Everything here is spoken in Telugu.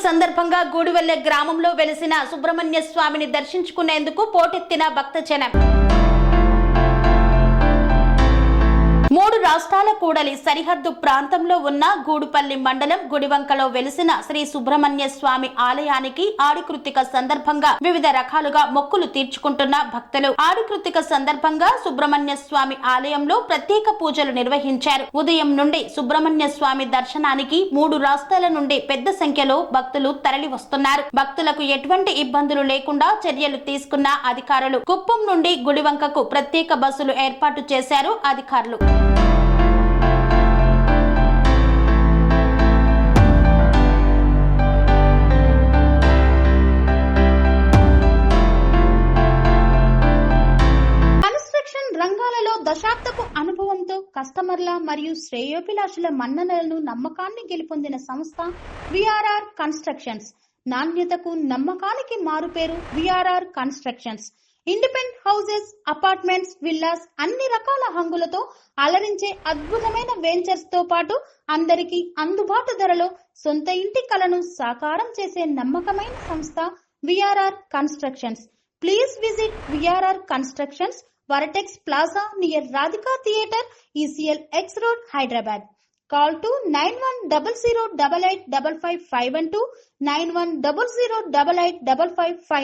సందర్భంగా గూడివెల్లె గ్రామంలో వెలిసిన సుబ్రహ్మణ్య స్వామిని దర్శించుకునేందుకు పోటెత్తిన భక్తజనం. 3 రాష్ట్రాల కూడలి సరిహద్దు ప్రాంతంలో ఉన్న గూడుపల్లి మండలం గుడివంకలో వెలిసిన శ్రీ సుబ్రహ్మణ్య స్వామి ఆలయానికి ఆడికృత్తిక సందర్భంగా వివిధ రకాలుగా మొక్కులు తీర్చుకుంటున్న భక్తులు ఆడికృత్తిక సందర్భంగా సుబ్రహ్మణ్య స్వామి ఆలయంలో ప్రత్యేక పూజలు నిర్వహించారు. ఉదయం నుండి సుబ్రహ్మణ్య స్వామి దర్శనానికి 3 రాష్ట్రాల నుండి పెద్ద సంఖ్యలో భక్తులు తరలి వస్తున్నారు. భక్తులకు ఎటువంటి ఇబ్బందులు లేకుండా చర్యలు తీసుకున్న అధికారులు కుప్పం నుండి గుడివంకకు ప్రత్యేక బస్సులు ఏర్పాటు చేశారు అధికారులు. రంగాలలో దశాబ్దపు అనుభవంతో కస్టమర్ల మరియు శ్రేయోభిలాషుల మన్ననలను నమ్మకాన్ని గెలుపొందిన సంస్థ విఆర్ఆర్ కన్స్ట్రక్షన్స్. నాణ్యతకు నమ్మకానికి మారుపేరు VRR constructions. Independent houses, apartments, villas అన్ని రకాల హంగులతో అలరించే అద్భుతమైన వెంచర్స్ తో పాటు అందరికీ అందుబాటు ధరలో సొంత ఇంటి కలను సాకారం చేసే నమ్మకమైన సంస్థ VRR constructions. Please visit VRR constructions, Varatex Plaza near Radhika Theatre, ECL X Road, Hyderabad. Call to 910088555512, 9100885559.